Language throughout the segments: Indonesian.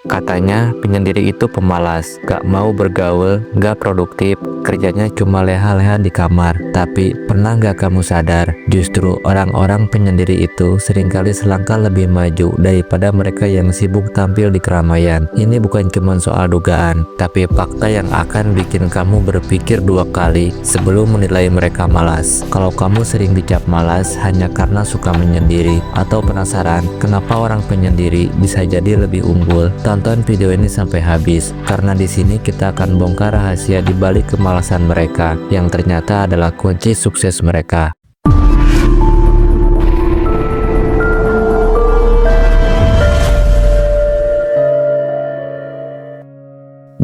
Katanya penyendiri itu pemalas, gak mau bergaul, gak produktif, kerjanya cuma leha-leha di kamar. Tapi pernah gak kamu sadar, justru orang-orang penyendiri itu seringkali selangkah lebih maju daripada mereka yang sibuk tampil di keramaian. Ini bukan cuma soal dugaan, tapi fakta yang akan bikin kamu berpikir dua kali sebelum menilai mereka malas. Kalau kamu sering dicap malas hanya karena suka menyendiri, atau penasaran kenapa orang penyendiri bisa jadi lebih unggul, tonton video ini sampai habis, karena di sini kita akan bongkar rahasia di balik kemalasan mereka yang ternyata adalah kunci sukses mereka.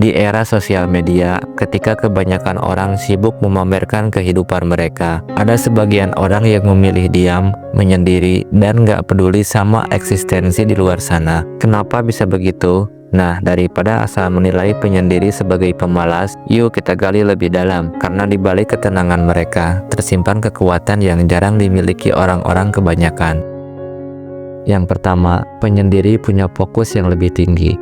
Di era sosial media, ketika kebanyakan orang sibuk memamerkan kehidupan mereka, ada sebagian orang yang memilih diam, menyendiri, dan gak peduli sama eksistensi di luar sana. Kenapa bisa begitu? Nah, daripada asal menilai penyendiri sebagai pemalas, yuk kita gali lebih dalam, karena di balik ketenangan mereka, tersimpan kekuatan yang jarang dimiliki orang-orang kebanyakan. Yang pertama, penyendiri punya fokus yang lebih tinggi.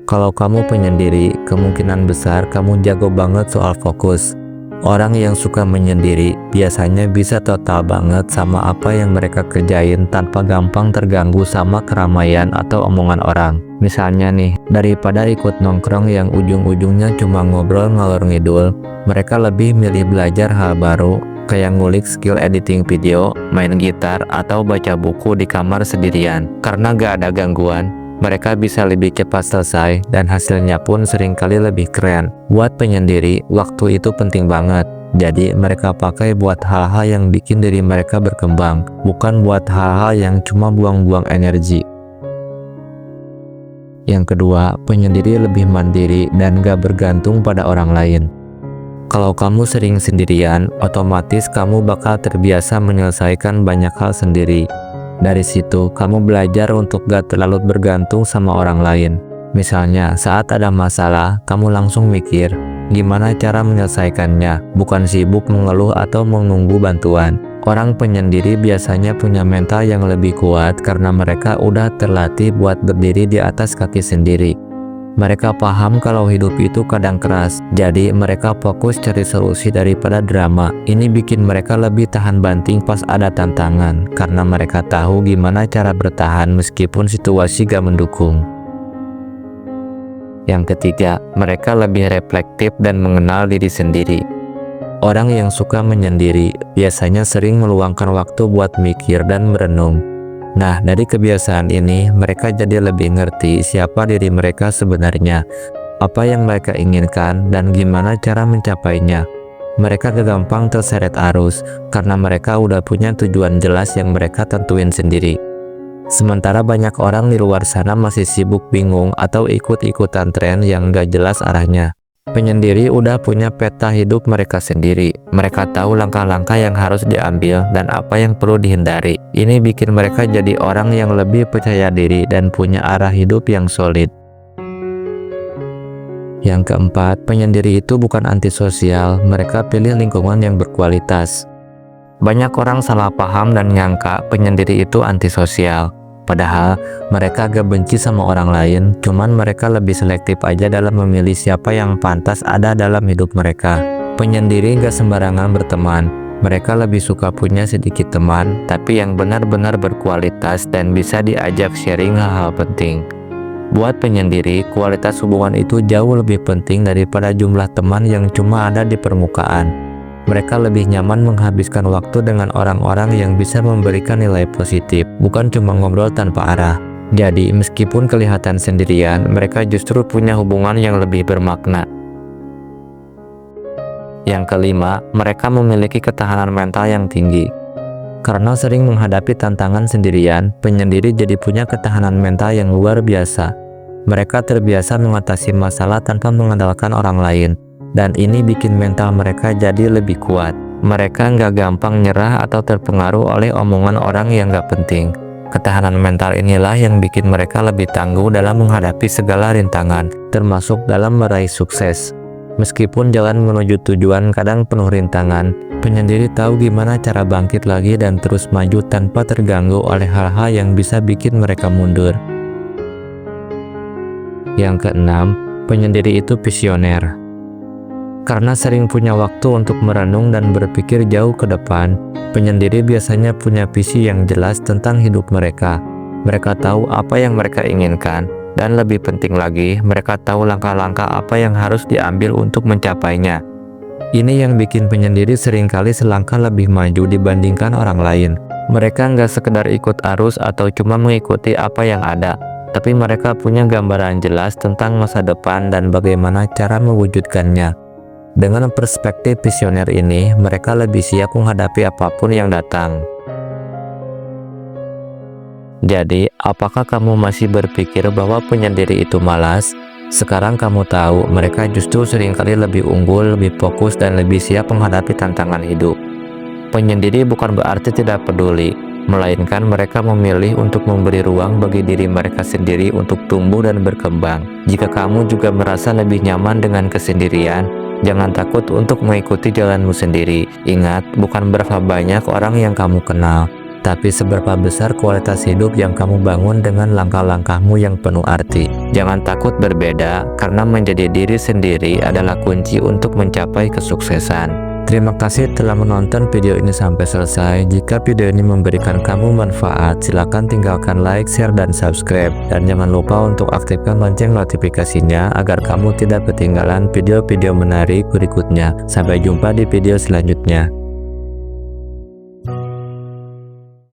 Kalau kamu penyendiri, kemungkinan besar kamu jago banget soal fokus. Orang yang suka menyendiri biasanya bisa total banget sama apa yang mereka kerjain tanpa gampang terganggu sama keramaian atau omongan orang. Misalnya nih, daripada ikut nongkrong yang ujung-ujungnya cuma ngobrol ngalor ngidul, mereka lebih milih belajar hal baru, kayak ngulik skill editing video, main gitar, atau baca buku di kamar sendirian. Karena gak ada gangguan, mereka bisa lebih cepat selesai dan hasilnya pun seringkali lebih keren. Buat penyendiri, waktu itu penting banget. Jadi mereka pakai buat hal-hal yang bikin diri mereka berkembang, bukan buat hal-hal yang cuma buang-buang energi. Yang kedua, penyendiri lebih mandiri dan gak bergantung pada orang lain. Kalau kamu sering sendirian, otomatis kamu bakal terbiasa menyelesaikan banyak hal sendiri. Dari situ, kamu belajar untuk gak terlalu bergantung sama orang lain. Misalnya, saat ada masalah, kamu langsung mikir, gimana cara menyelesaikannya, bukan sibuk mengeluh atau menunggu bantuan. Orang penyendiri biasanya punya mental yang lebih kuat karena mereka udah terlatih buat berdiri di atas kaki sendiri. Mereka paham kalau hidup itu kadang keras, jadi mereka fokus cari solusi daripada drama. Ini bikin mereka lebih tahan banting pas ada tantangan, karena mereka tahu gimana cara bertahan meskipun situasi gak mendukung. Yang ketiga, mereka lebih reflektif dan mengenal diri sendiri. Orang yang suka menyendiri biasanya sering meluangkan waktu buat mikir dan merenung. Nah, dari kebiasaan ini, mereka jadi lebih ngerti siapa diri mereka sebenarnya, apa yang mereka inginkan, dan gimana cara mencapainya. Mereka gak gampang terseret arus, karena mereka udah punya tujuan jelas yang mereka tentuin sendiri. Sementara banyak orang di luar sana masih sibuk bingung atau ikut-ikutan tren yang gak jelas arahnya. Penyendiri udah punya peta hidup mereka sendiri. Mereka tahu langkah-langkah yang harus diambil dan apa yang perlu dihindari. Ini bikin mereka jadi orang yang lebih percaya diri dan punya arah hidup yang solid. Yang keempat, penyendiri itu bukan antisosial. Mereka pilih lingkungan yang berkualitas. Banyak orang salah paham dan nyangka penyendiri itu antisosial. Padahal mereka gak benci sama orang lain, cuman mereka lebih selektif aja dalam memilih siapa yang pantas ada dalam hidup mereka. Penyendiri gak sembarangan berteman. Mereka lebih suka punya sedikit teman, tapi yang benar-benar berkualitas dan bisa diajak sharing hal-hal penting. Buat penyendiri, kualitas hubungan itu jauh lebih penting daripada jumlah teman yang cuma ada di permukaan. Mereka lebih nyaman menghabiskan waktu dengan orang-orang yang bisa memberikan nilai positif, bukan cuma ngobrol tanpa arah. Jadi, meskipun kelihatan sendirian, mereka justru punya hubungan yang lebih bermakna. Yang kelima, mereka memiliki ketahanan mental yang tinggi. Karena sering menghadapi tantangan sendirian, penyendiri jadi punya ketahanan mental yang luar biasa. Mereka terbiasa mengatasi masalah tanpa mengandalkan orang lain. Dan ini bikin mental mereka jadi lebih kuat. Mereka nggak gampang nyerah atau terpengaruh oleh omongan orang yang nggak penting. Ketahanan mental inilah yang bikin mereka lebih tangguh dalam menghadapi segala rintangan, termasuk dalam meraih sukses. Meskipun jalan menuju tujuan kadang penuh rintangan, penyendiri tahu gimana cara bangkit lagi dan terus maju tanpa terganggu oleh hal-hal yang bisa bikin mereka mundur. Yang keenam, penyendiri itu visioner. Karena sering punya waktu untuk merenung dan berpikir jauh ke depan, penyendiri biasanya punya visi yang jelas tentang hidup mereka. Mereka tahu apa yang mereka inginkan, dan lebih penting lagi, mereka tahu langkah-langkah apa yang harus diambil untuk mencapainya. Ini yang bikin penyendiri seringkali selangkah lebih maju dibandingkan orang lain. Mereka nggak sekedar ikut arus atau cuma mengikuti apa yang ada, tapi mereka punya gambaran jelas tentang masa depan dan bagaimana cara mewujudkannya. Dengan perspektif visioner ini, mereka lebih siap menghadapi apapun yang datang. Jadi, apakah kamu masih berpikir bahwa penyendiri itu malas? Sekarang kamu tahu, mereka justru seringkali lebih unggul, lebih fokus, dan lebih siap menghadapi tantangan hidup. Penyendiri bukan berarti tidak peduli, melainkan mereka memilih untuk memberi ruang bagi diri mereka sendiri untuk tumbuh dan berkembang. Jika kamu juga merasa lebih nyaman dengan kesendirian, jangan takut untuk mengikuti jalanmu sendiri. Ingat, bukan berapa banyak orang yang kamu kenal, tapi seberapa besar kualitas hidup yang kamu bangun dengan langkah-langkahmu yang penuh arti. Jangan takut berbeda, karena menjadi diri sendiri adalah kunci untuk mencapai kesuksesan. Terima kasih telah menonton video ini sampai selesai. Jika video ini memberikan kamu manfaat, silakan tinggalkan like, share, dan subscribe. Dan jangan lupa untuk aktifkan lonceng notifikasinya agar kamu tidak ketinggalan video-video menarik berikutnya. Sampai jumpa di video selanjutnya.